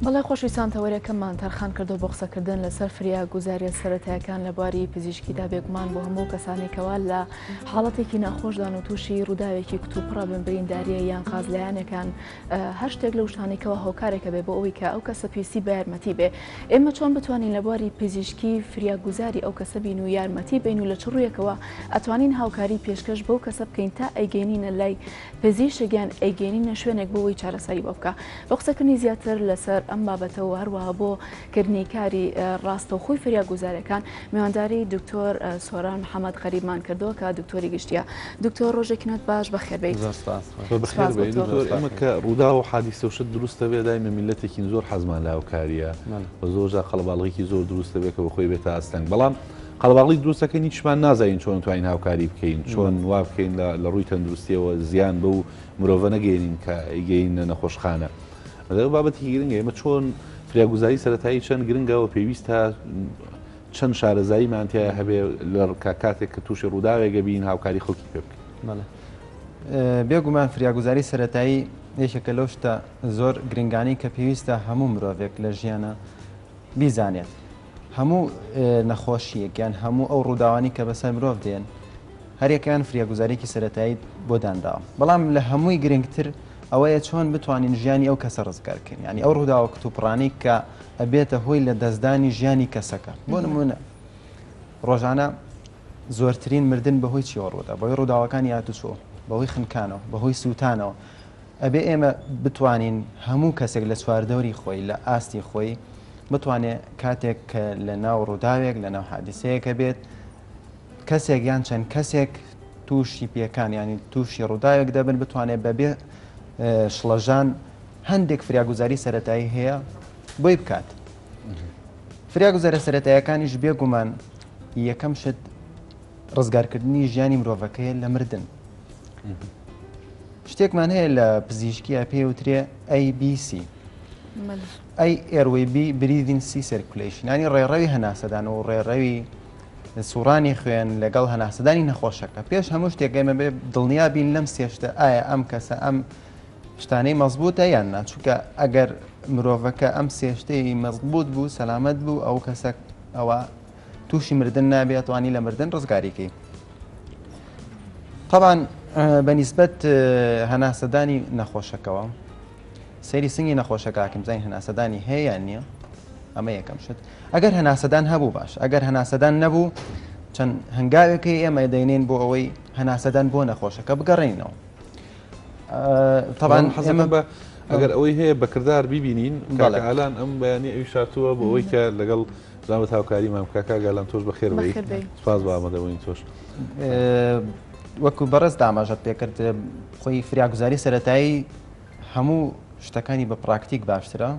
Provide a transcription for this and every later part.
بەڵێ خۆشویستان تەوەریەکەممان تەرخان کردو بۆ قسەکردن لەسەر فریا گوزاریە سەرەتایەکان لە بواری پزیشکیدا بێگومان بۆ هەموو کەسانێکەوە لە حاڵەتێکی ناخۆشدان و تووشی ڕووداوێکی کتوپڕە بنبرینداریە یان قازلایانەکان هەر شتێک لەو شتانێکەوە هۆکارێکە بێ بۆ ئەوەی کە ئەو کەسە پێویستی بە یارمەتی بێ. ئێمە چۆن بتوانین لە بواری پزیشکی فریا گوزاری ئەو کەسە بین و یارمەتی بین و لە چ ڕوویەکەوە ئەتوانین هاوکاری پێشکەش بەو کەسە بکەین تا ئەیگەینینە لای پزیشکیان ئەیگەینینە شوێنێک بۆەوەی چارەسەری بۆ بکە. بە قسەکردنی زیاتر لەسەر ئەم بابەتەوە هەروەها بۆ کردنیکاری ڕاستەوخۆی فریا گوزارەکان میوانداری دکتۆر سۆران محەممەد غەریبمان کردووە کە دکتۆری گشتیە. دکتۆر ڕۆژێکنت باش بەخێربیت. ئەمە کە ڕوودا و حادیسە و شت دروستە بێ دایمە میلەتێکی زۆر حەزمان لە هاوکاریە بە زۆرجار قەڵەباڵغێکی زۆر دروستە بێت کە بەخۆی بێتە ئاستەنگ. بەڵام قەڵەباڵغی دروستەکەی هیچمان نازانین چۆن توانین هاوکاری بکەین، چۆن وا بکەین لە ڕووی تەندروستیەوە زیان بە و مرۆڤە نەگەێنین کە ئەیگەینە نەخۆشخانە. بابەتی گرنگە ئێمە چۆن فریاگوزاری سەرەتایی چەند گرنگەوە پێویستە چەند شارەزاییمانتیایە هەبێ لە کاتێک کە تووشی ڕووداوێگە بین هاوکاری خەڵکی پێ بکەین. بێگومان فریاگوزاری سەرەتایی یەکێکە لەو شتە زۆر گرنگانی کە پێویستە هەموو مرۆڤێک لە ژیانە بیزانێت. هەموو نەخۆشیەکیان هەموو ئەو ڕووداوانی کە بەسەر مرۆڤ دێن هەرێکیان فریاگوزارێکی سەرەتایی بۆ دانراوە. بەڵام لە هەمووی گرنگتر ئەوەیە چۆن بتوانین ژیانی ئەو کەسە ڕزگارکەین، ینی ئەو ڕووداوە کتوپڕانی کە ئەبێتە هۆی لە دەستدانی ژیانی کەسەکە. بۆ نمونە ڕۆژانە زۆرترین مردن بەهۆی چیەوە ڕوودا، بەهۆی ڕووداوەکانی هاتوچۆ، بەهۆی خنکانەوە، بەهۆی سووتانەوە. ئەبێ ئێمە بتوانین هەموو کەسێک لە چواردەوری خۆی لە ئاستی خۆی بتوانێت کاتێک کە لە ناو ڕووداوێک لە ناو حادیسەیەکە بێت کەسێک یان چەند کەسێک تووشی پێکان ینی تووشی ڕووداوێک دەبن بتوانێت بەبێ شڵەژان هەندێک فریاگوزاری سەرەتایی هەیە بۆی بکات. فریاگوزارە سەرەتاییەکانیش بێگومان یەکەم شت ڕزگارکردنی ژیانی مرۆڤەکەیە لە مردن. شتێکمان هەیە لە پزیشکیە پێوترێ ABC AirwayB Breathing C Circulation، ینی ڕێڕەوی هەناسەدان و ڕێڕەوی سوڕانی خوێن لەگەڵ هەناسەدانی نەخۆشەکە. پێش هەموو شتێک ئێمە بێ دڵنیا بین لەم سێشتە ئایا ئەم کەسە ئەم شتانەی مەزبوطە یان نا، چونکە ئەگەر مرۆڤەکە ئەم سێشتەی مەزبوط بوو سەلامەت بوو ئەو کەسە ئەوە تووشی مردن نابێت توانی لە مردن ڕزگاریکەی. طبعاً بەنیسبەت هەناسەدانی نەخۆشەکەەوە سەیری سنگی نەخۆشەکەکەم زین هەناسەدانی هەیە یان نییە، ئەمە یەکەم شت. ئەگەر هەناسەدان هەبوو باش، ئەگەر هەناسەدان نەبوو چەند هەنگاوێکی ئێمە دەینێن بۆ ئەوەی هەناسەدان بۆ نەخۆشەکە بگەڕێنەوە. طبعاً حەزەکەم بە ئەگەر ئەوەی هەیە بەکردار ببینین ئالان ئەم بەیانی ئەوی شارتووە بۆ ئەوەی کە لەگەڵ زانوت هاوکاری مامکاکە گەلان تۆش بەخێر بێت. سپاس بە ئامادەبووین تۆش. وەکو بەڕست داماژەت پێکرد خۆی فریاگوزاری سەرەتایی هەموو شتەکانی بە پراکتیک باشترە.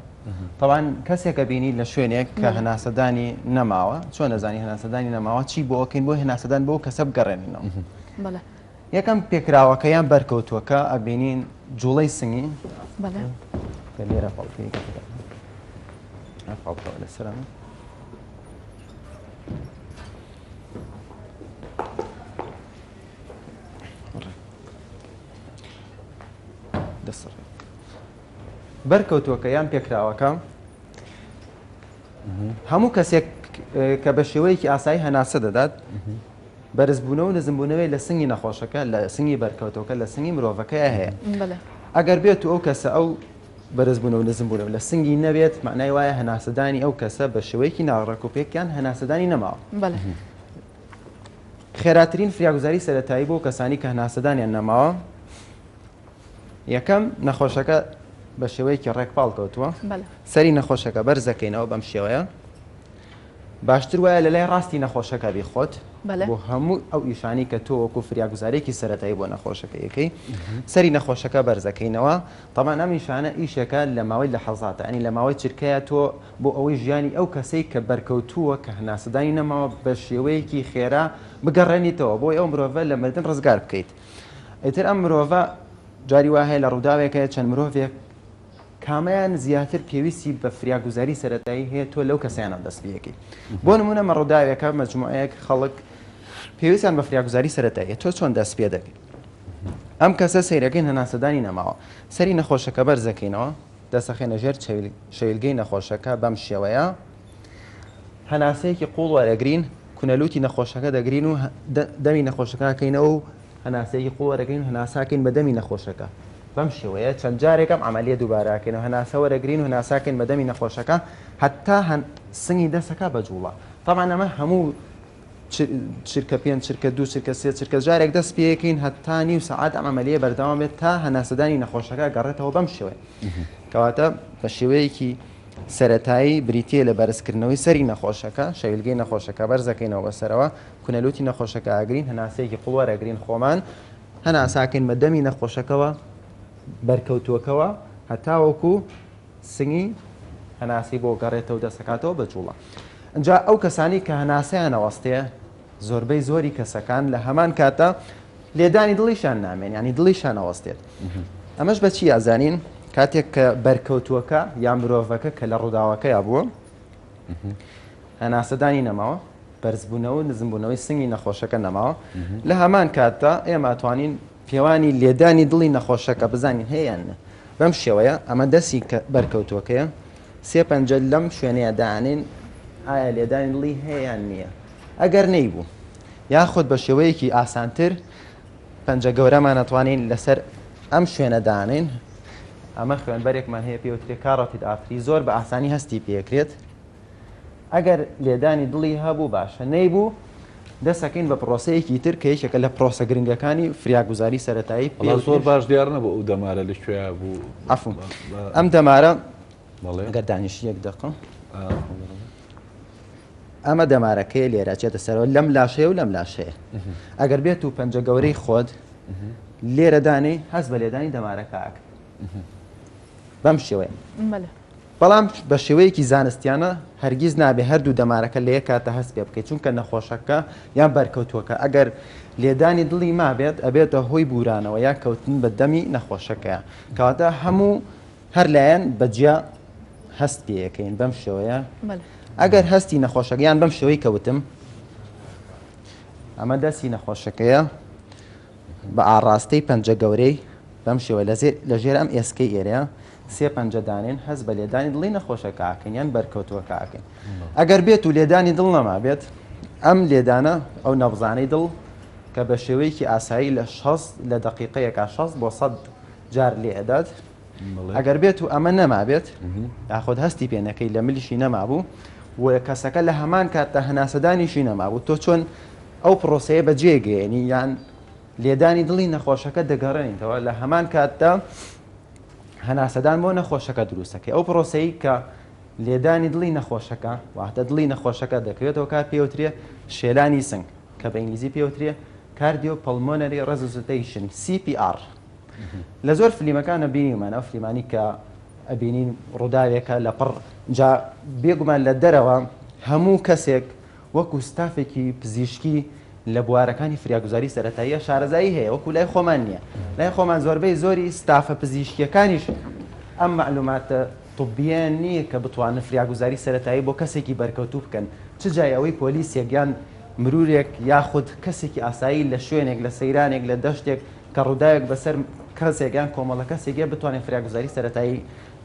طبعاً کەسێکە بینی لە شوێنێک کە هەناسەدانی نەماوە، چۆن نەزانی هەناسەدانی نەماوە چی بۆ ئەوکەین بۆ هەناسەدان بۆ کەسە بگەڕێنینەوە. یەکەم پێکراوەکە یان بەرکەوتووەکە ئەبینین جوڵەی سنگی لێرە پاڵکەوە لەسەرمە بەرکەوتووەکە یان پێکراوەکە هەموو کەسێک کە بە شێوەیەکی ئاسایی هەناسە دەدات بەرزبوونەوە و نزمبوونەوەی لە سنگی نەخۆشەکە لە سنگی بەرکەوتەوەکە لە سنگی مرۆڤەکەی هەیە. ئەگەر بێت ئەو کەسە ئەو بەرزبوونەوە نزمبوونەوە لە سنگی نەبێت معنای وایە هەناسەدانی ئەو کەسە بە شێوەیەکی ناڕێکوپێکیان هەناسەدانی نەماوە. خێراترین فریاگوزاری سەرەتایی بۆ کەسانی کە هەناسەدانیان نەماوە یەکەم نەخۆشەکە بە شێوەیەکی ڕێکپاڵ کەوتووە، سەری نەخۆشەکە بەرزەکەینەوە بەم شێوەیە. باشتر وایە لە لای ڕاستی نەخۆشەکە بیخۆت بۆ هەموو ئەو ئیشانی کە تۆ وەکو فریاگوزارێکی سەرەتایی بۆ نەخۆشەکە یەکەی سەری نەخۆشەکە بەرزەکەینەوە. طبعاً ئەم ئیشانە ئیشەکە لە ماوەی لە حەزاتە، ئەنی لە ماوەی چرکەیە تۆ بۆ ئەوەی ژیانی ئەو کەسەی کە بەرکەوتووە کە هەناسەدانی نەماوە بە شێوەیەکی خێرا بگەڕێنیتەوە بۆی ئەو مرۆڤە لە مردن ڕزگار بکەیت. ئیتر ئەم مرۆڤە جاری وا هەیە لە ڕووداوێکەیە چەند مرۆڤێک کامیان زیاتر پێویستی بە فریاگوزاری سەرەتایی هەیە تۆ لەو کەسیانە دەستپێکی. بۆ نمونە مەڕووداوێکە مەجموعەیەک خەڵک پێویستیان بە فریاگوزاری سەرەتاییە تۆ چۆن دەست پێ دەکەیت؟ ئەم کەسە سەیرەکەین هەناسەدانی نەماوە سەری نەخۆشەکە بەرزەکەینەوە دەسەخێنە ژێر شەویلگەی نەخۆشەکە بەم شێوەیە هەناسەیەکی قوڵ وەرەگرین کونەلوتی نەخۆشەکە دەگرین و دەمی نەخۆشەکەکەینەوە و هەناسەیەکی قوڵ وەرەگرین و هەناساکەین بە دەمی نەخۆشەکە بەم شێوەیە چەند جارێکم عملیە دووبارەکەینەوە هەناسە وەرەگرین و هەناساکەین بە دەمی نەخۆشەکە هەتا سنگی دەسەکە بە جوڵە طبعا ئەمە هەموو چرکە پێنج چرکە دوو چرکە سێ چرکە جارێک دەست پێەکەین هەتا نیو سەعات ئەم عملیە بەردەوام بێت تا هەناسەدانی نەخۆشەکە گەڕێتەوە بەم شێوەیە کەواتە بە شێوەیەکی سەرەتایی بریتە لە بەرزکردنەوەی سەری نەخۆشەکە شەویلگەی نەخۆشەکە بەرزەکەینەوە بەسەرەوە کونەلوتی نەخۆشەکە ئاگرین هەناسەیەکی قوڵوەرەگرین خۆمان هەناساکەین بە دەمی نەخۆشەکەەوە بەرکەوتووەکەوە هەتاوەکو سنگی هەناسی بۆ گەڕێتەوە دەسەکاتەوە بە جوڵە ئەجا ئەو کەسانی کە هەناسەیان ئەوەستەیە زۆربەی زۆری کەسەکان لە هەمان کاتە لێدانی دڵیشان نامێن ینی دڵیشان ئەوەستێت ئەمەش بەچی ئازانین کاتێک کە بەرکەوتووەکە یان مرۆڤەکە کە لە ڕووداوەکەی بووە هەناسەدانی نەماوە بەرزبوونەوە و نزمبوونەوەی سنگی نەخۆشەکە نەماوە لە هەمان کاتە ئێمە ئەتوانین پێوانی لێدانی دڵی نەخۆشەکە بزانین هەیەیان بەم شێوەیە ئەمە دەستی بەرکەوتووەکەیە سێ پەنجە لەم شوێنەیە داانین ئایا لێدانی دڵی هەیەیان نییە ئەگەر نەیبوو یاخود بە شێوەیەکی ئاسانتر پەنجە گەورەمان ئەتوانین لەسەر ئەم شوێنە دانین ئەمە خوێنبەرێکمان هەیە پێوترێ کاڕەتیت ئافری زۆر بە ئاسانی هەستی پێکرێت ئەگەر لێدانی دڵی هەبوو باشە نەیبوو دەسەکەین بە پرۆسەیەکی تر کە یەکێکە لە پرۆسە گرنگەکانی فریاگوزاری سەرەتایی زۆر باش دیار نەبوو ئەو دەمارە لە شوێ بوو ئەفم ئەم دەمارە ئەگەر دانیشتیەک دەقم ئەمە دەمارەکەی لێرە چێتە سەرەوە لەم لاشەیە و لەم لاشەیە ئەگەر بێت و پەنجە گەورەی خۆت لێرە دانێ هەست بە لێدانی دەمارەکەک بەم شێوەیە بەڵام بە شێوەیەکی زانستیانە هەرگیز نابێ هەردوو دەمارەکە لە یەک کاتە هەست پێ بکەیت چونکە نەخۆشەکە یان بەرکەوتووەکە ئەگەر لێدانی دڵی مابێت ئەبێتە هۆی بورانەوە یا کەوتن بە دەمی نەخۆشەکەیە کەواتە هەموو هەر لایەن بەجیا هەست پێەکەین بەم شێوەیە ئەگەر هەستی نەخۆشەکەیان بەم شێوەی کەوتم ئەمە دەستی نەخۆشەکەیە بە ئاڕاستەی پەنجە گەورەی بەم شێوە لە ژێر ئەم ئێسکەی ئێرەیە سێ پەنجە دانێن هەست بە لێدانی دڵی نەخۆشەکەکەن یان بەرکەوتووەکەکەن ئەگەر بێت و لێدانی دڵ نەما بێت ئەم لێدانە ئەو نەبزانەی دڵ کە بە شێوەیەکی ئاسایی لە 6 لە دقیقەیەکە 6 بۆ 100 جار لێ ئەدات ئەگەر بێت و ئەمە نەما بێت یاخۆت هەستی پێنەکەی لە ملیشی نەمابوو و کەسەکە لە هەمان کاتە هەناسەدانیشی نەمابوو تۆ چۆن ئەو پرۆسەیە بەجێگەێنی یان لێدانی دڵی نەخۆشەکە دەگەڕێنیتەوە لە هەمان کاتە هەناسەدان بۆ نەخۆشەکە دروستەکەی ئەو پرۆسەی کە لێدانی دڵی نەخۆشەکە واتە دڵی نەخۆشەکە دەکەوێتەوە کار پێوترێ شێلانی سنگ کە بە ئینگلیزی پێوترێ کاردیۆ پڵمۆنەری ڕزوزتەیشن CPR لە زۆر فلیمەکانە بینیمانە ئەو فلیمانی کە ئەبینین ڕووداوێکە لە پڕ جا بێگومان لە دەرەوە هەموو کەسێک وەکو ستافێکی پزیشکی لە بوارەکانی فریاگوزاری سەرەتاییە شارەزایی هەیە وەکو لای خۆمان نییە لای خۆمان زۆربەی زۆری ستافە پزیشکیەکانیش ئەم معلوماتە طبیان نییە کە بتوانن فریاگوزاری سەرەتایی بۆ کەسێکی بەرکەوتوو بکەن چ جای ئەوەی پۆلیسێک یان مرورێک یاخود کەسێکی ئاسایی لە شوێنێک لە سەیرانێک لە دەشتێک کە ڕووداوێک بەسەر کەسێک یان کۆمەڵە کەسێکە بتوانێت فریاگوزاری سەرەتایی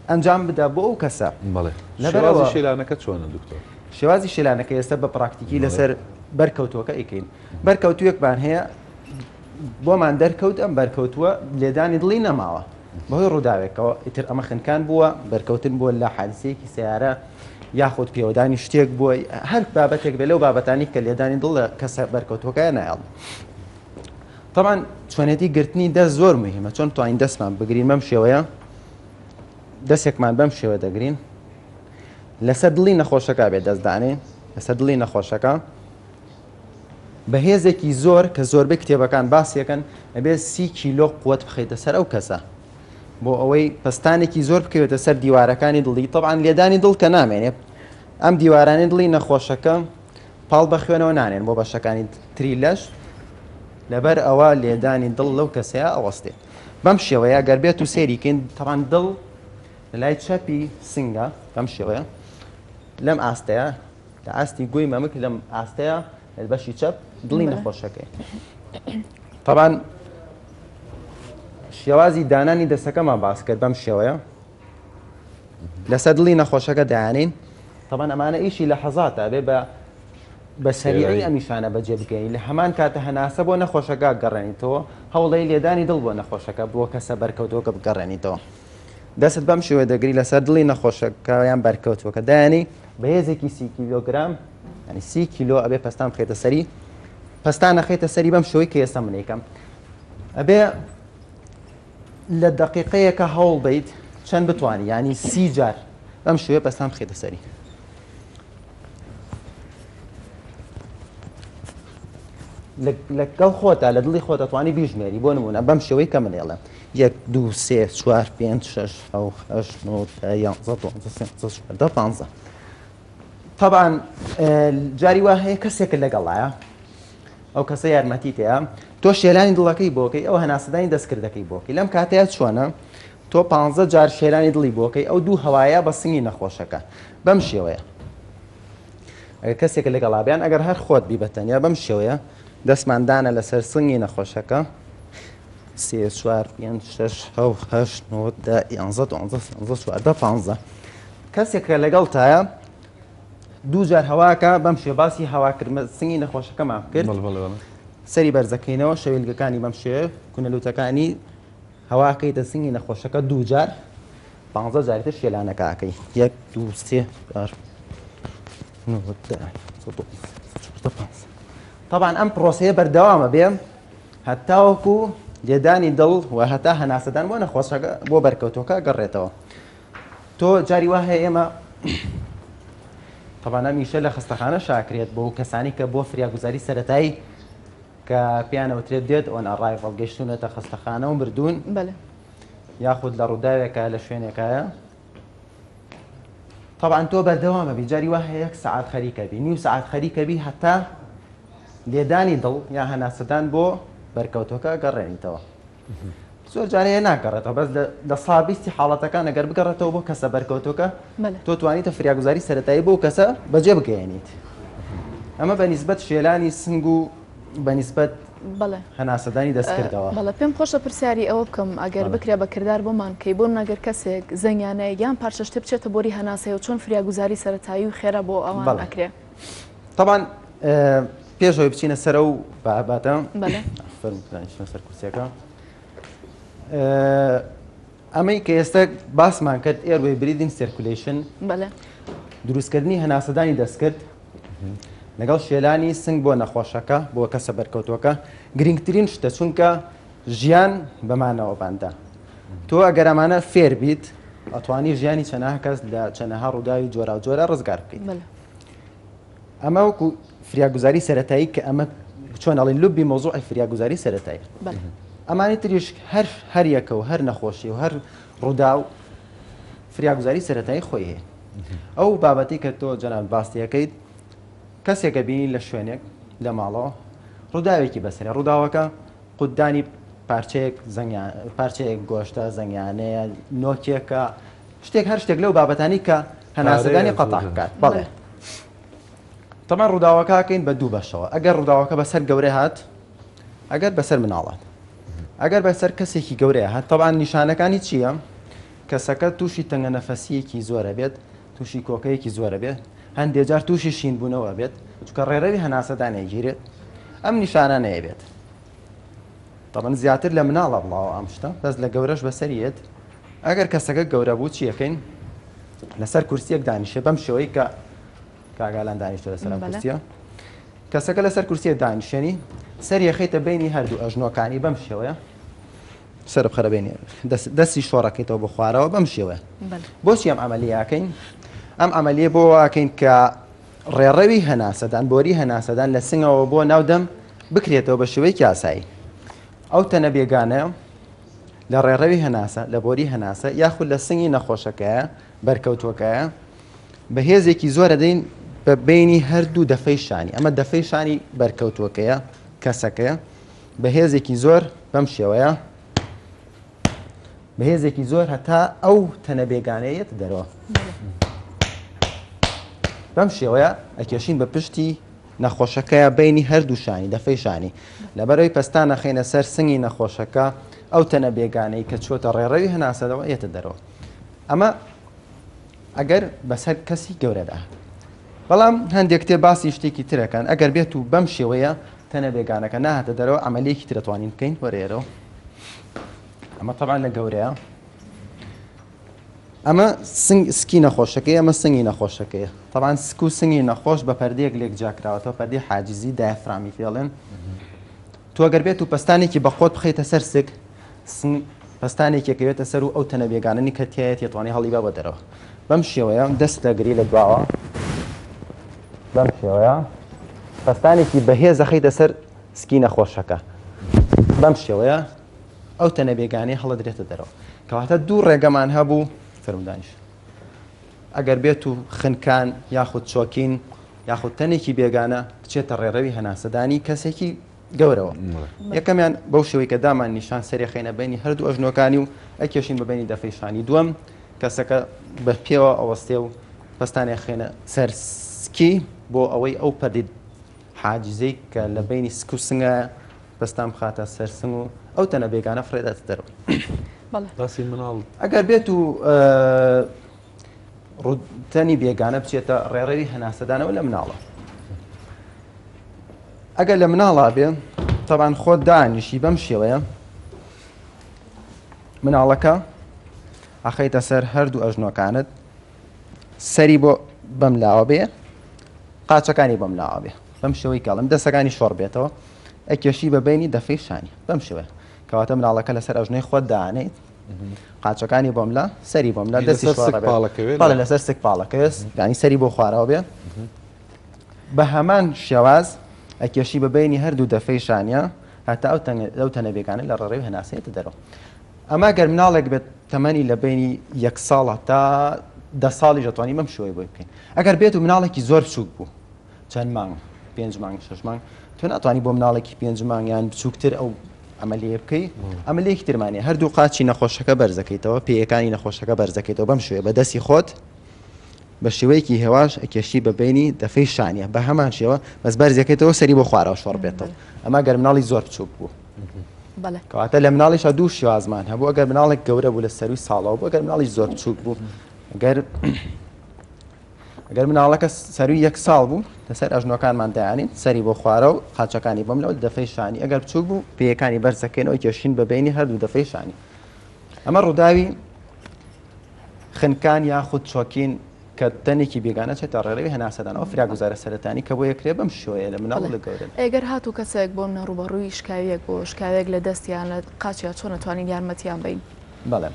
ئەنجام بدا بۆ ئەو کەسە شێوازی شێلانەکە چۆنە دکتۆر شێوازی شێلانەکە ئێستا بە پراکتیکی لەسەر بەرکەوتووەکە ئەیکەین بەرکەوتوویەکمان هەیە بۆمان دەرکەوت ئەم بەرکەوتووە لێدانی دڵی نەماوە بەهۆی ڕووداوێکەوە ئیتر ئەمە خنکان بووە بەرکەوتن بووە لە حادسەیەکی سیارە یاخود پیاوەدانی شتێک بووە هەر بابەتێک بێ لەو بابەتانی کە لێدانی دڵ لە کەسە بەرکەوتوەکە نایڵ طبعاً چۆنێتی گرتنی دەست زۆر مهمە چۆن توانین دەستمان بگرین بەم شێوەیە دەستێکمان بەم شێوە دەگرین لەسەر دڵی نەخۆشەکە بێت دەستدانێن لەسەر دڵی نەخۆشەکە بەهێزێکی زۆر کە زۆربەی کتێبەکان باسیەکەن ئەبێت 30 کیلۆ قوت بخەیتە سەر ئەو کەسە بۆ ئەوەی پستانێکی زۆر بکەوێتە سەر دیوارەکانی دڵی طبعاً لێدانی دڵ کە نامێنێت ئەم دیوارانی دڵی نەخۆشەکە پاڵ بەخوێنەوە نانێن بۆ بەشەکانی تری لەش لەبەر ئەوە لێدانی دڵ لەو کەسەیە ئەوەستێت بەم شێوەیە گەر بێت و سێریکەین طبعاً دڵ لە لای چەپی سنگە بەم شێوەیە لەم ئاستەیە لە ئاستی گوۆی مەمک لەم ئاستەیە بەشی چەپ دڵی نەخۆشەکەی طبعاً شێوازی دانانی دەستەکەمان باس کرد بەم شێوەیە لەسەر دڵی نەخۆشەکە دایانین طبعا ئەمانە ئیشی لە حەزاتە بێ بە سەریعی ئەمیشانە بەجێ بگەین لە هەمان کاتە هەناسە بۆ نەخۆشەکە گەڕێنیتەوە هەوڵی لێدانی دڵ بۆ نەخۆشەکە بۆ کەسە بەرکەوتەوەکە بگەڕێنیتەوە دەست بەم شێوە دەگری لەسەر دڵی نەخۆشەکەیان بەرکەوتووەکە دایانی بەهێزێکی 30 کیلۆگرام ینی 30 کیلۆ ئەبێ پەستان بخێتە سەری پەستان نەخێتە سەری بەم شێوەی کە ئێستا منێکم ئەبێ لە دقیقەیەکە هەوڵ بیت چەند بتوانانی ینی 30 جار بەم شێوەیە پەستان بخێتە سەری لەگەڵ خۆتە لە دڵی خۆت دەتوانی بیژمێری بۆ نمونە بەم شێوەی کە منێڵە 1 2 3 4 5 6 7 8 9 طبعا جاری وا هەیە کەسێک لەگەڵایە ئەو کەسە یارمەتیت هەیە تۆ شێلانی دڵەکەی بۆکەی ئەو هەناسەدانی دەستکردەکەی بۆکەی لەم کاتەیە چۆنە تۆ 15 جار شێلانی دڵی بۆکەی ئەو دوو هەوایە بە سنگی نەخۆشەکە بەم شێوەیە ئەگەر کەسێک لەگەڵابیان ئەگەر هەر خۆت بیبەتەنیا بەم شێوەیە دەستماندانە لەسەر سنگی نەخۆشەکە 3 4 5 6 7 8 9 10 11 کەسێک لەگەڵ تایە دوو جار هەواکە بەم شێ باسی هەواکردن سنگی نەخۆشەکەمان کرد سەری بەرزەکەینەوە شەویلگەکانی بەم شێ کونەلووتەکانی هەواکەیتە سنگی نەخۆشەکە دوو جار 15 جاریتر شێلانەکەکەی 1 2 3 4 9 10 طبعا ئەم پرۆسەیە بەردەوامە بێ هەتاوەکو لێدانی دڵ و هەتا هەناسەدان بۆ نەخۆشەکە بۆ بەرکەوتۆکە گەڕێتەوە تۆ جاری وا هەیە ئێمە طبعا ئەمیشە لە خستەخانە شاکرێت بۆ کەسانی کە بۆ فریاگوزاری سەرەتایی کە پیانەوترێت دێت ئۆن ئەڕایڤڵ گەیشتونەتە خستەخانە و بردوون یاخود لە ڕووداوێکە لە شوێنێکایە طبعا تۆ بەردەوامە بی جاری وا هەیە 1 سەعات خەریکەبی نیو سەعات خەریکەبی هەتا لێدانی دڵ یا هەناسەدان بۆ بەرکەوتۆکە گەڕێنیتەوە زۆر جارەیە ناگەڕێتەوە بەس لە سابیستی حاڵەتەکان ئەگەر بگەڕێتەوە بۆ کەسە بەرکەوتۆکە تۆ توانیتە فریاگوزاری سەرەتایی بۆ کەسە بەجێ بگەێنیت ئەمە بەنسبەت شێلانی سنگ و بەنسبەت هەناسەدانی دەستکردەوە بەڵە پێم خۆشە پرسیاری ئەوە بکەم ئەگەر بکرێ بەکردار بۆمان کەی بۆ نەگەر کەسێک زەنگیانەیە یان پارچەشتێ بچێتە بۆری هەناسەیە و چۆن فریاگوزاری سەرەتایی و خێرا بۆ ئەوان ئەکرێ طبعا پێشەوەی بچینە سەرە و باباتە سەر کورسەکە ئەمەی کە ئێستا باسمان کرد ئێروێ بریدین سرکولیشن دروستکردنی هەناسەدانی دەستکرد لەگەڵ شێلانی سنگ بۆ نەخۆشەکە بۆ کەسە بەرکەوتوەکە گرنگترین شتە چونکە ژیان بەمانەوە باندا تۆ ئەگەر ئەمانە فێر بیت ئەتوانی ژیانی چەنەها کەس لە چەنەها ڕووداوی جۆرا و جۆرە ڕزگار بکەیت ئەمە وەکو فریاگوزاری سەرەتایی کە ئەمە چۆن ئەڵێن لوبی مۆزوعی فریاگوزاری سەرەتایی ئەمانی تریش هەر یەکە و هەر نەخۆشی و هەر ڕوودا و فریاگوزاری سەرەتایی خۆی هەیە ئەو بابەتی کە تۆ جەناب باستیەکەیت کەسێکە بینی لە شوێنێک لە ماڵەوە ڕووداوێکی بەسەرە ڕووداوەکە قوددانی پارچەیەک گۆشتە زەنگیانەیە نۆکێکە شتێک هەر شتێک لەو بابەتانی کە هەناسەدانی قەتاع بکات بەڵێ تەمان ڕووداوەکەکەین بە دوو بەشەوە ئەگەر ڕووداوەکە بەسەر گەورە هات ئەگەر بەسەر مناڵات ئەگەر بەسەر کەسێکی گەورەیە هات طبعا نیشانەکانی چییە کەسەکە تووشی تەنگە نەفەسیەکی زۆرە بێت تووشی کۆکەیەکی زۆرە بێت هەندێک جار تووشی شینبوونەوە بێت چونکە ڕێڕەوی هەناسەدانێگیرێت ئەم نیشانانەیە بێت طبعا زیاتر لە مناڵە بڵاوە ئەم شتە بەس لە گەورەش بەسەریێت ئەگەر کەسەکە گەورە بوو چیەکەین لەسەر کورسیەک دانیشێ بەم شێوەی کە کاگالان دانیشتە لەسەر کورسیە کەسەکە لەسەر کورسیە دانیشێنی سەری خەیتە بینی هەردوو ئەژنۆکانی بەم شێوەیە سەر بخەرە بینی دەستی شۆڕەکەیتەوە بە خوارەوە بەم شێوەیە بۆچی ئەم ئەمەلیاکەین ئەم ئەمەلیە بۆ واکەین کە ڕێڕەوی هەناسەدان بۆری هەناسەدان لە سنگەوە بۆ ناودەم بکرێتەوە بە شێوەیەکی ئاسایی ئەو تەنە بێگانەیە لە ڕێڕەوی هەناسە لە بۆری هەناسە یاخود لە سنگی نەخۆشەکەیە بەرکەوتوەکەیە بە هێزێکی زۆرە دەین بە بینی هەردوو دەفەی شانی ئەمە دەفەی شانی بەرکەوتوەکەیە کەسەکەیە بە هێزێکی زۆر بەم شێوەیە بە هێزێکی زۆر هەتا ئەو تەنە بێگانەیەت دەرەوە بەم شێوەیە ئەکێشین بە پشتی نەخۆشەکەیە بینی هەردوو شانی دەفەی شانی لەبەرەوەی پەستان نەخێنە سەر سنگی نەخۆشەکە ئەو تەنە بێگانەی کە چۆتە ڕێڕەوی هەناسەدەوە ئێتە دەرەوە ئەمە ئەگەر بەسەر کەسی گەورەدا بەڵام هەندێک کتێب باسی شتێکی ترەکەن ئەگەر بێت و بەم شێوەیە تەنە بێگانەکە نهاتە دەرەوە ئەمەلەیەکی ترەتوانین بکەین وەرێرەوە ئەمە تەبعاً لە گەورەیە ئەمە سکی نەخۆشەکەی ئەمە سنگی نەخۆشەکەیە تەبعاً سک و سنگی نەخۆش بە پەردەیەک لێک جاکراوەتەوە پەردەی حاجزی دایفرامی پێڵێن تۆ ئەگەر بێت و پەستانێکی بەخۆت بخەیتە سەر سک پەستانێکێکەوێتە سەر و ئەو تەنە بێگاننی کە تایەت یێتوانی هەڵی بە دەرەوە بەم شێوەیە دەست دەگری لە دواوە بەم شێوەیە پەستانێکی بەهێز دەخەیتە سەر سکی نەخۆشەکە بەم شێوەیە ئەو تەنە بێگانەی هەڵەدرێتە دەرەوە کەواتە دوو ڕێگەمان هەبوو فرمودانیش ئەگەر بێت و خنکان یاخود چۆکین یاخود تەنێکی بێگانە بچێتە ڕێڕەوی هەناسەدانی کەسێکی گەورەوە یەکەمیان بەو شێوەی کە دامان نیشان سەری خەینە بینی هەردوو ئەژنۆکانی و ئەکێشین بەبینی دەفەیشانی دووەم کەسەکە بە پێوە ئەوەستێ و پستانێک خێنە سەر سکی بۆ ئەوەی ئەو پەردی حاجزەی کە لە بینی سک و سنگە بەستان بخاتە سەر سنگ و ئەو تەنە بێگانە فرێدات دەرەوە باسی مناڵ ئەگەر بێت و ڕوتەنی بێگانە بچێتە ڕێڕەوی هەناسەدانەوە لە مناڵە ئەگەر لە مناڵا بێ تەبان خۆت دانیشی بەم شێوەیە مناڵەکە ئەخەیتە سەر هەردوو ئەژنۆکانت سەری بۆ بەم لاوە بێ قاچەکانی بەم لاوە بێ بەم شێوەی کاڵم دەستەکانی شۆڕ بێتەوە ئەکێشی بە بینی دەفەی شانی بەم شێوەیە کەواتە مناڵەکە لەسەر ئەژنۆی خۆت دانێت قاچەکانی بۆم لا سەری بۆم لا دەستی شۆڕ لەسەر سک پاڵەکەس ینی سەری بۆ خوارەوە بێ بە هەمان شێواز ئەکێشی بە بینی هەردوو دەفەی شانە هەتا ئەو تەنە بێگانە لە ڕێڕەوی هەناسێتە دەرەوە ئەما گەر مناڵێک بێت تەمەنی لە بینی 1 ساڵە تا 10 ساڵی دەتوانانی بەم شێوەی بۆی بکەین ئەگەر بێت و مناڵێکی زۆر بچووک بوو چەند مانگ 5 مانگ 6 مانگ تۆ ناتوانانی بۆ مناڵێکی 5 مانگیان بچووکتر ئەو ئەمەلێ بکەی ئەمەلەیەکی ترمانێ هەردوو قاچی نەخۆشەکە بەرزەکەیتەوە پێیەکانی نەخۆشەکە بەرزەکەیتەوە بەم شێوەیە بەدەستی خۆت بە شێوەیەکی هێواش ئەکێشی بە بینی دەفەی شانە بە هەمان شێوە بەس بەرزەکەیتەوە سەری بۆ خوارەوە شۆڕ بێتەوە ئەمە گەر مناڵی زۆر بچووک بوو کەواتە لە مناڵیشە دوو شێوازمان هەبوو ئەگەر مناڵێک گەورە بوو لە سەروی ساڵەوە بوو ئەگەر مناڵی زۆر بچووک بوو ئەگەر مناڵەکە سەروی 1 ساڵ بوو لەسەر ئەژنۆکانمان دایانین سەری بۆ خوارە و قاچەکانی بەم لەوە دەفەی شانی ئەگەر بچووک بوو پێیەکانی بەرزەکەینەوە کێشین بە بینی هەردوو دەفەی شانی ئەمە ڕووداوی خنکان یاخود چۆکین کە تەنێکی بێگانە چێتە ڕێڕەوی هەناسەدانەوە فراگوزارە سەرەتانی کە بۆ یەکرێ بەم شێوەیە لە مناڵ لە گەورە ئەگەر هاتوو کەسێک بۆ نەڕوبەڕووی شکاویەک بۆ شکاوێک لە دەستیان لە قاچیا چۆن نتوانین یارمەتیان بین بەڵێ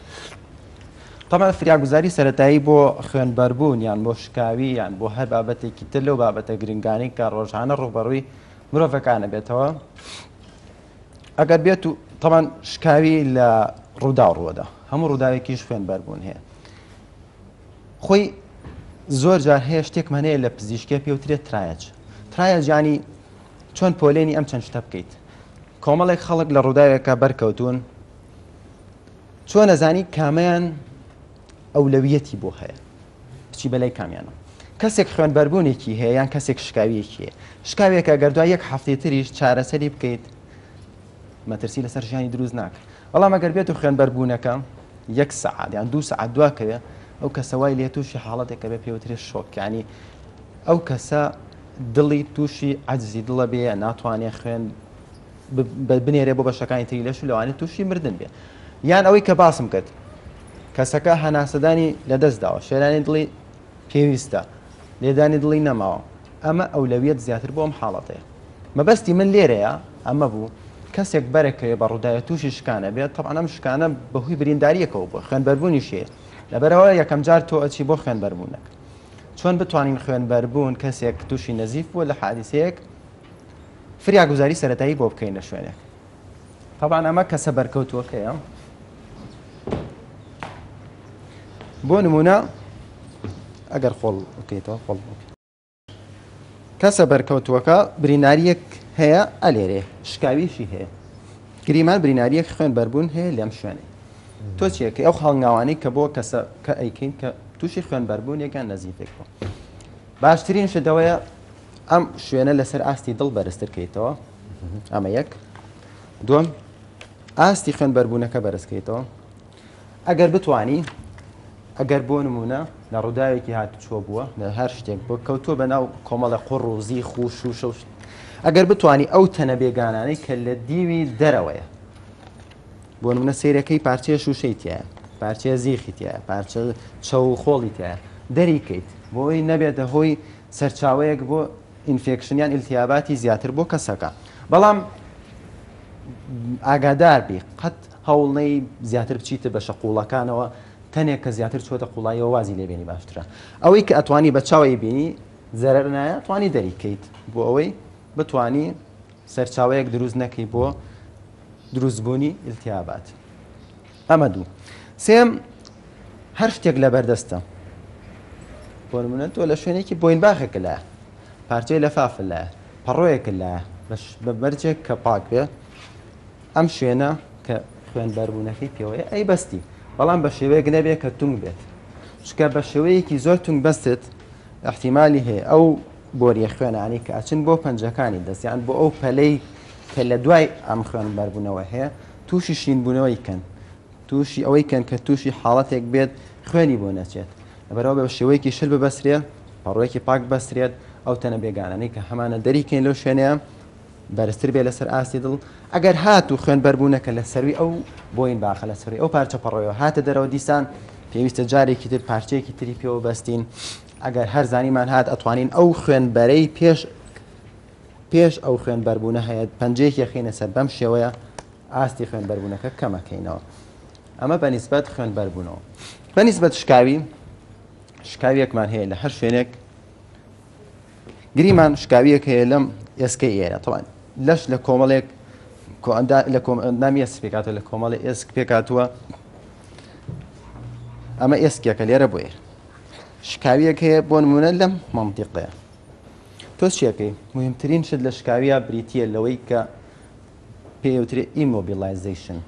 تەمان فراگوزاری سەرەتایی بۆ خوێنبەربوون یان بۆ شکاوی یان بۆ هەر بابەتێکی تر لەو بابەتە گرنگانی کە ڕۆژانە ڕوبەڕووی مرۆڤەکانە بێتەوە ئەگەر بێت و تەمان شکاوی لە ڕوودا و ڕووەدا هەموو ڕووداوێکیش خوێنبەربوون هەیە خۆی زۆر جار هەیە شتێکمان هەیە لە پزیشکی پێوترێت ترایەج ینی چۆن پۆلێنی ئەم چەند شتە بکەیت کۆمەڵێک خەڵک لە ڕووداوێکە بەرکەوتون چۆن نەزانی کامیان ئەولەویەتی بۆ هەیە بچی بەلای کامیانە کەسێک خوێنبەربوونێکی هەیە یان کەسێک شکاویەکی هەیە شکاوێکە گەردووە 1 هەفتەی تریش چارەسەری بکەیت مەترسی لەسەر ژیانی دروست ناکە بەڵام ئەگەر بێت و خوێنبەربوونەکە 1 سەعات یان 2 سەعات دواکەوێ ئەو کەسەوای لێ تووشی حاڵەتێکە بێ پێوترێت شۆکانی ئەو کەسە دڵی تووشی عەجزی دڵە بێ ناتوانێت خوێن بنێرێ بۆ بەشەکانی تری لەش لەوانێت تووشی مردن بێ یان ئەوەی کە باسم کرد کەسەکە هەناسەدانی لەدەستداوە شێرانی دڵی پێویستە لێدانی دڵی نەماوە ئەمە ئەولەویەت زیاتر بۆ ئەم حاڵەتەیە مەبەستی من لێرەیە ئەمە بوو کەسێک بەرەکەوێ بە ڕووداوە تووشی شکانە بێت تەبعاً ئەم شکانە بەهۆی برینداریەکەوە بووە خوێنبەربوونیشیە لەبەرەوە یەکەم جار تۆ ئەچی بۆ خوێنبەربوونەکە چۆن بتوانین خوێنبەربوون کەسێک تووشی نەزیف بووە لە حادیسەیەک فریاگوزاری سەرەتایی بۆ بکەین لە شوێنێک تەبعاً ئەمە کەسە بەرکەوتووەکەیە بۆ نمونە ئەگەر خۆڵ بکەیتەوە خۆڵ کەسە بەرکەوتووەکە بریناریەک هەیە ئەلێرێ شکاویشی هەیە گریمان بریناریەک خوێنبەربوون هەیە لەم شوێنێ تۆ چیەکە ئەو هەڵناوانەی کە بۆ کەسە کە ئەیکەین کە تووشی خوێنبەربوون یەکان نەزیفێک بوو باشترین شدەوەیە ئەم شوێنە لەسەر ئاستی دڵ بەرزترکەیتەوە ئەمە یەک دووەم ئاستی خوێنبەربوونەکە بەرزکەیتەوە ئەگەر بتوانی ئەگەر بۆ نمونە لە ڕووداوێکی هاتوچۆ بووە لە هەر شتێک بۆ کەوتۆ بە ناو کۆمەڵە قوڕ و زیخ و شوشە و ئەگەر بتانی ئەو تەنە بێگانانەی کە لە دیوی دەرەوەیە بۆ نمونە سیرەکەی پارچەیە شوشەی تایە پارچەیە زیخی تایە پارچە چەو خۆڵی تایە دەریکەیت بۆی نەبێتە هۆی سەرچاوەیەک بۆ ئینفێکشنیان ئیلتیاباتی زیاتر بۆ کەسەکە بەڵام ئاگادار بی قەت هەوڵنەی زیاتر بچیتە بە شەقوڵەکانەوە تەنێک کە زیاتر چۆتە قوڵایەوە وازی لێبێنی باشترە ئەوەی کە ئەتوانی بە چاوی بینی زەرەر نایە توانی دەریکەیت بۆ ئەوەی بتانی سەرچاوەیەک دروست نەکەی بۆ دروستبوونی ئیلتیابات ئەمە دوو سێم هەر شتێک لە بەردەستە بۆ نمونە تۆ لە شوێنێکی بۆین باخێکە لایە پارچەی لەفافە لایە پەڕۆیەکە لایە بە بەرجێک کە پاک بێ ئەم شوێنە کە خوێنبەربوونەکەی پێوەیە ئەی بەستی بەڵام بە شێوەیەک نەبێت کە تونگ بێت چکە بە شێوەیەکی زۆر تونگ بەستت احتیمالی هەیە ئەو بۆریە خوێنانی کە ئەچن بۆ پەنجەکانی دەستیان بۆ ئەو پەلەی کە لە دوای ئەم خوێنبەربوونەوە هەیە تووشی شینبوونەوەی کەن تووشی ئەوەی کەن کە تووشی حاڵەتێک بێت خوێنی بۆ نەچێت لەبەرەوە بە شێوەیەکی شل ببەسرێت پەڕۆیەکی پاک بەسرێت ئەو تەنە بێگانانەی کە هەمانە دەریکەین لەو شوێنەیە بەرزتر بێ لەسەر ئاستی دڵ ئەگەر هات و خوێنبەربوونەکە لە سەروی ئەو بۆین باخە لە سەروی ئەو پارچە پەڕۆیەوە هاتە دەرەوە دیسان پێویستە جارێکی تر پارچەیەکی تری پێوە بەستین ئەگەر هەر زانیمان هات ئەتوانین ئەو خوێنبەرەی پێش ئەو خوێنبەربوونە هەیە پەنجەیەکی خینە سەر بەم شێوەیە ئاستی خوێنبەربوونەکە کەمەکەینەوە ئەمە بەنسبەت خوێنبەربوونەوە بەنسبەت شکاویەکمان هەیە لە هەر شوێنێک گریمان شکاویەک هەیە لەم ئێسکەی ئێرە طبعا لەش لە کۆمەڵێک نامی ئێسک پێکاتوە لە کۆمەڵی ئێسک پێکاتووە ئەمە ئێسکێکە لێرە بۆ ئێر شکاویەک هەیە بۆ نمونە لەم مەنتیقەیە تۆ چیەکەی مهمترین شت لە شکاویە بریتیە لەوەی کە پێوترێت ئیمۆبیلایزیشن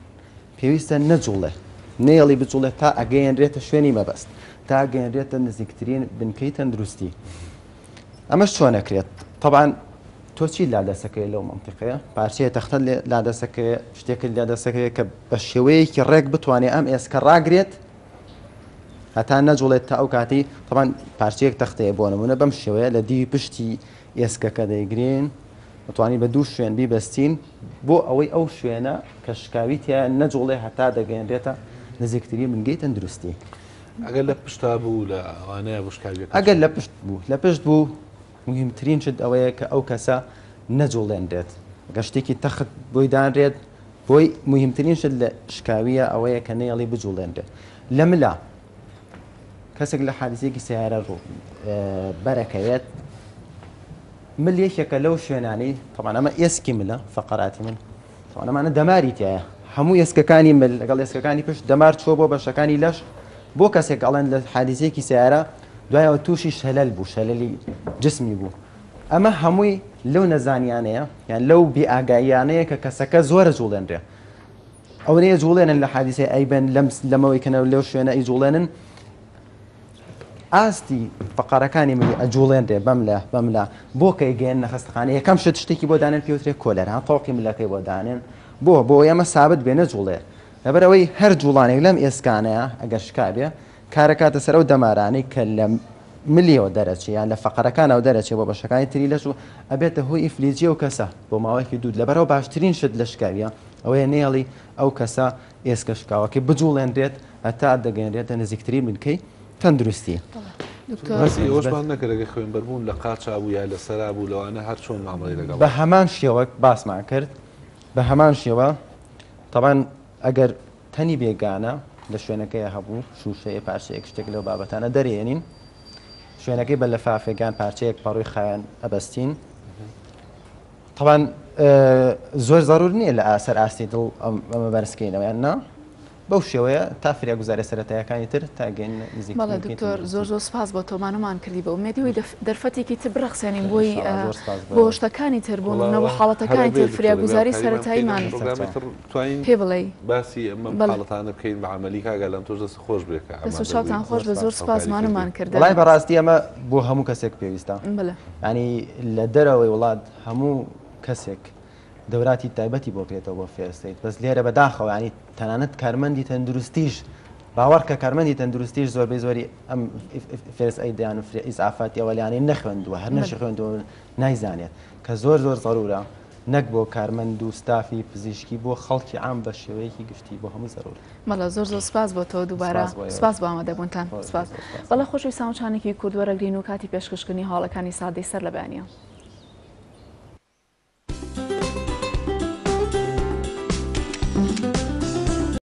پێویستە نەجوڵێ نێڵی بجوڵێت تا ئەگەیەنرێتە شوێنی مەبەست تا ئەگەیەنرێتە نزیکترین بنکەی تەندروستی ئەمەش چۆنەکرێت طبعا تۆ چی لادەسەکەی لەو مەنتیقەیە پارچەیە تەختە لادەسەکەی شتێکی لادەسەکەی کە بە شێوەیەکی ڕێک بتوانێت ئەم ئێسکە ڕاگرێت هەتا نەجوڵێت تا ئەو کاتی طبعا پارچەیەک تەختەیە بۆ نمونە بەم شێوەیە لە دیوی پشتی ئێسکەکە دەیگرین دەتوانین بە دوو شوێن بیبەستین بۆ ئەوەی ئەو شوێنە کە شکاویتە نەجوڵێ هەتا دەگەیەنرێتە نزیکترین بنگەی تەندروستی ئەگەر لە پشتا بوو لە ئەوانەیە بشکاویەکە ئەگەر لە پشت بوو مهمترین شت ئەوەیە کە ئەو کەسە نەجوڵێنرێت گەشتێکی تەخت بۆی دانرێت بۆی مهمترین شت لە شکاویە ئەوەیە کە نەیەڵی بجوڵێنرێت لە ملا کەسێک لە حادیسێکی سیارە ڕوو بەرەکەوێت مل یەکێکە لەو شوێنانی طبعا ئەمە ئێسکی ملە فەقەراتی من طبعا ئەمانە دەماری تایە هەموو ئێسکەکانی مل لەگەڵ ئێسکەکانی پشت دەمار چۆ بۆ بەشەکانی لەش بۆ کەسێک ئەڵێن لە حادیسێکی سیارە دوایەوە تووشی شەلەل بوو شەلەلی جسمی بوو ئەمە هەمووی لەو نەزانیانەیە یان لەو بێئاگاییانەیە کە کەسەکە زۆرە جوڵێنرێ ئەو نەیە جوڵێنن لە حادیسەی ئەیبەن لەمەوەی کەنەوە لەو شوێنە ئەی جوڵێنن ئاستی فەقەرەکانی ملی ئەجوڵێنرێ بەملا بۆ کەی گەێن نەخستەخانە یەکەم شتێکی بۆ دانێن پێوترێت کۆلەر ها تۆقی ملەکەی بۆ دانێن بۆ ئێمە سابت بێنە جوڵێر لەبەرەوەی هەر جوڵانێک لەم ئێسکانەیە ئەگەر شکابێ کارەکاتە سەر ئەو دەمارانەی کە لە ملیەوە دەرەچێ یان لە فەقەرەکانەوە دەرەچێ بۆ بەشەکانی تری لەش و ئەبێتە هۆی ئیفلیجیە و کەسە بۆ ماوەیەکی دوود لەبەرەوە باشترین شت لە شکاویە ئەوەیە نێڵی ئەو کەسە ئێسکە شکاوەکە بجوڵێنرێت هەتا دەگەێنرێتە نزیکترین بنکەی تەندروستی ئەوەشمان نەکردەگە خوێنبەربوون لە قاچا بوو یا لە سەرا بوو لەوانە هەر چۆن مامەڵی لەگەڵ بە هەمان شێوە باسمان کرد بە هەمان شێوە طبعا ئەگەر تەنی بێگانە لە شوێنەکەی هەبوو شوشەیە پارچەیەک شتێک لەو بابەتانە دەرێنین شوێنەکەی بە لە فافێگان پارچەیەک پەڕووی خایان ئەبەستین طبعا زۆر زەرور نییە لە ئاسەر ئاستی دڵ ئەمە بەرزکەینەوەیان نا بەو شێوەیە تا فریا گوزارە سەرەتایەکانی تر تا گەین نزیک بەڵێ دکتۆر زۆر سپاس بۆ تۆمانەمان کردی بە ئومێدیەوەی دەرفەتێکی تر بڕەخسێنین بۆی بۆ شتەکانی تر بوونەوە حاڵەتەکانی تر فریا گوزاری سەرەتاییمان پێ بڵێ باسی ئەمە حاڵەتانە بکەین بە عەمەلی کاگەلان تۆش دەست خۆش بێکە دەستوچاوتان خۆش بە زۆر سپاسمانەمان کردن وڵای بەڕاستی ئەمە بۆ هەموو کەسێک پێویستە ینی لە دەرەوەی وڵات هەموو کەسێک دەوراتی تایبەتی بۆ بکرێتەوە بۆ فێرستیت بەس لێرە بەداخەوە ینی تەنانەت کارمەندی تەندروستیش باوەڕکە کارمەندی تەندروستیش زۆربەی زۆری ئەم فێرس ئەیدیان و ئیزعافاتی ئەوەلیانەی نەخوێندووە هەر نەشی خوێندەوە نایزانێت کە زۆر زەرورە نەک بۆ کارمەند و ستافی پزیشکی بۆ خەڵکی عام بە شێوەیەکی گشتی بۆ هەموو زەرور. مەڵە زۆر سپاس بۆ تۆ دووبارە سپاس بۆ ئامادەبوونتان سپاس. بەڵە خۆشەویست ساوەندچانێکی کورد وەرەگرین و کاتی پێشکەشکردنی هەواڵەکانی سادەی سەر لە بەیانیە.